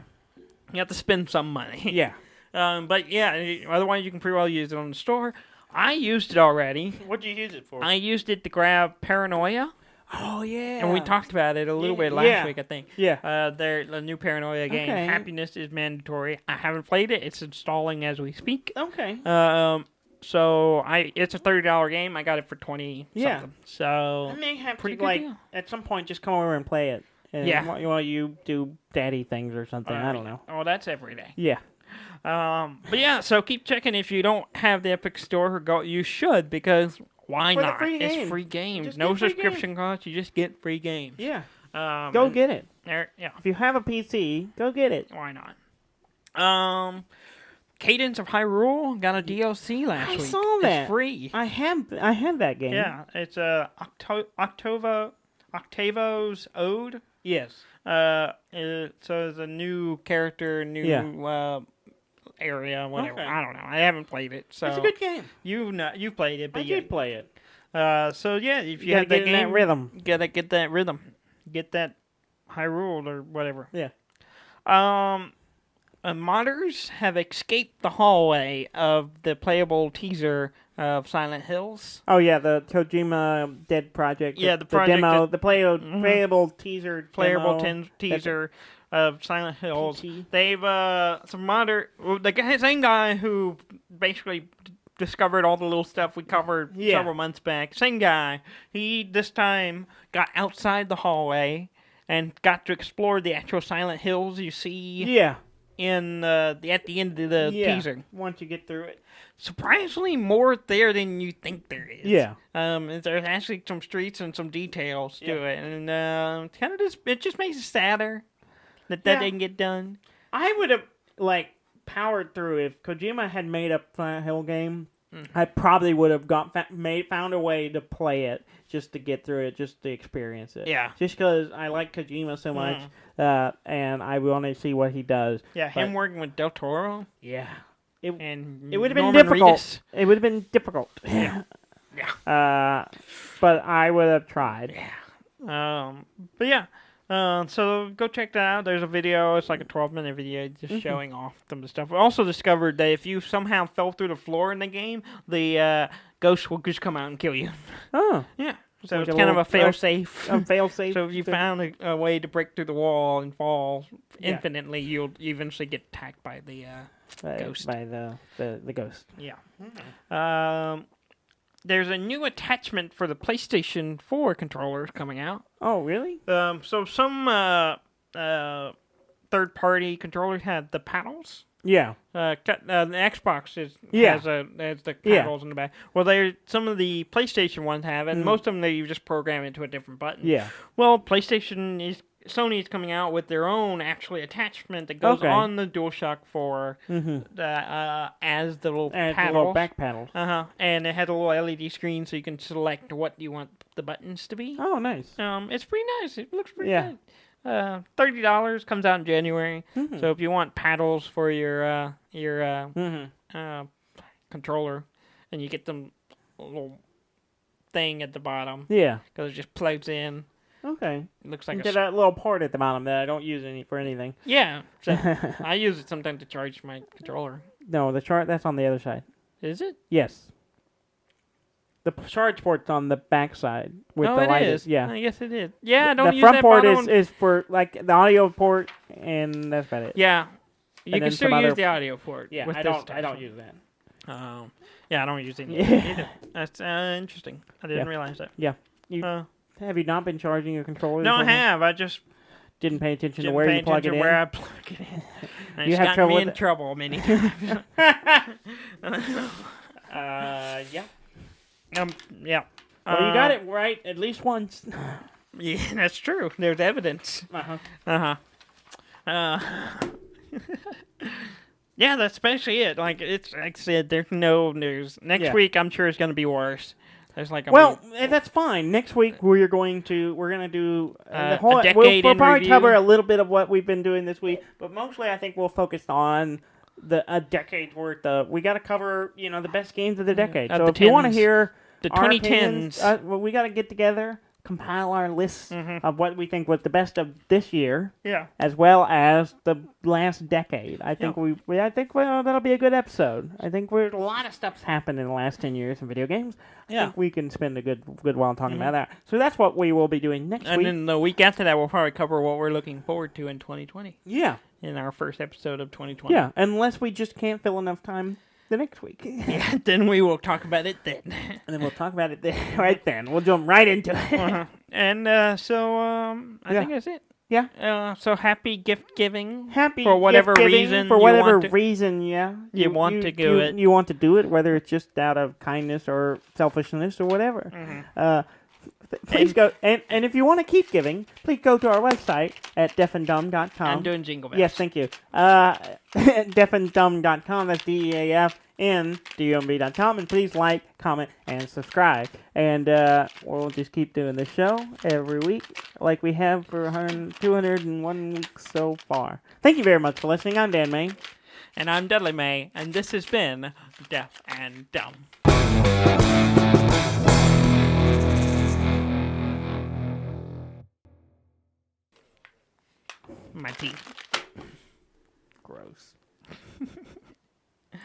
You have to spend some money. Yeah. But yeah, otherwise you can pretty well use it on the store. I used it already. What did you use it for? I used it to grab Paranoia. Oh, yeah. And we talked about it a little bit last week, I think. Yeah. The new Paranoia game. Okay. Happiness is mandatory. I haven't played it. It's installing as we speak. Okay. So it's a $30 game. I got it for 20 something. So I may have pretty to, good like, deal. at some point just come over and play it. And while you do daddy things or something. I don't know. Oh, that's every day. Yeah. But yeah, so keep checking if you don't have the Epic Store. You should, because Why For the not? free It's game. free games. Just No get free subscription cost. You just get free games. Yeah. Go get it. Yeah. If you have a PC, go get it. Why not? Cadence of Hyrule got a DLC last week. I saw that. It's free. I have that game. Yeah, it's Octavo's Ode. Yes. So it's a new character, new area, whatever. Okay. I don't know. I haven't played it, so It's a good game. You've played it, but I did play it. So yeah, if you gotta have that get in game, that rhythm. you gotta get that rhythm, get that Hyrule or whatever. Yeah. Modders have escaped the hallway of the playable teaser of Silent Hills. Oh yeah, the Kojima Dead Project. Yeah, the project demo, that- the playable teaser. Playable demo. teaser of Silent Hills. PT. They've same guy who basically discovered all the little stuff we covered several months back. Same guy. He this time got outside the hallway and got to explore the actual Silent Hills you see. Yeah. In at the end of the teaser. Once you get through it. Surprisingly more there than you think there is. Yeah. There's actually some streets and some details to it, and kind of it just makes it sadder that didn't get done. I would have powered through if Kojima had made a Silent Hill game. I probably would have found a way to play it just to get through it, just to experience it. Yeah. Just because I like Kojima so much, and I want to see what he does. Yeah, him working with Del Toro. Yeah. It would have been difficult. It would have been difficult. Yeah. But I would have tried. Yeah. But yeah. So go check that out. There's a video. It's like a 12-minute video just showing off some of the stuff. We also discovered that if you somehow fell through the floor in the game, the ghost will just come out and kill you. Oh. Yeah. So Like it's a kind of little- a fail-safe. A fail-safe. So if you found a way to break through the wall and fall Yeah. infinitely, you'll eventually get attacked by the ghost. By the ghost. Yeah. There's a new attachment for the PlayStation 4 controllers coming out. Oh, really? So some third-party controllers had the paddles. Yeah. The Xbox has the Yeah. paddles in the back. Well, some of the PlayStation ones have, and most of them you just program into a different button. Yeah. Well, Sony is coming out with their own actually attachment that goes on the DualShock 4 as the little paddles. The little back paddles. And it has a little LED screen so you can select what you want the buttons to be. Oh, nice. It's pretty nice. It looks pretty good. $30 comes out in January. So if you want paddles for your controller, and you get them a little thing at the bottom. Yeah. Because it just plugs in. Okay. It looks like Get that little port at the bottom that I don't use for anything. Yeah. So I use it sometimes to charge my controller. No, the chart that's on the other side. Is it? Yes. The charge port's on the back side with the it light. is. Yeah. I guess it is. Yeah, I don't the use front that port bottom is for like the audio port, and that's about it. Yeah. You And can then still some use other- the audio port. Yeah, with I this don't. stuff. I don't use that. Yeah, I don't use it Yeah. either. That's interesting. I didn't realize that. Yeah. Have you not been charging your controller? No, I have. I just Didn't pay attention to didn't where pay you plug it attention in. where I plug it in. And You it's have gotten trouble me with in it? trouble many times. Yeah. Yeah. Well, you got it right at least once. Yeah, that's true. There's evidence. Yeah, that's basically it. Like it's like I said, there's no news. Next week, I'm sure it's going to be worse. There's like a week. That's fine. Next week we're gonna do the A whole. decade We'll in probably review. cover a little bit of what we've been doing this week, but mostly I think we'll focus on a decade's worth of. We got to cover the best games of the decade. So the if you want to 10s. hear The our 2010s. opinions, we got to get together, compile our lists of what we think was the best of this year, Yeah. as well as the last decade. I think that'll be a good episode. I think a lot of stuff's happened in the last 10 years in video games. I think we can spend a good while talking about that. So that's what we will be doing next And week. then the week after that, we'll probably cover what we're looking forward to in 2020. Yeah. In our first episode of 2020. Yeah, unless we just can't fill enough time the next week. Yeah, then we will talk about it then. And then we'll talk about it right then. We'll jump right into it. And I think that's it. Yeah. So happy gift giving. Happy for whatever gift-giving, reason. for you whatever want to, reason, yeah. You want to do it. You want to do it, whether it's just out of kindness or selfishness or whatever. Mm-hmm. Please go, and if you want to keep giving, please go to our website at deafanddumb.com. I'm doing jingle bells. Yes, thank you. Deafanddumb.com, that's DEAFNDUMB.com, and please like, comment, and subscribe. And we'll just keep doing the show every week like we have for 201 weeks so far. Thank you very much for listening. I'm Dan May. And I'm Dudley May, and this has been Deaf and Dumb. My teeth. Gross.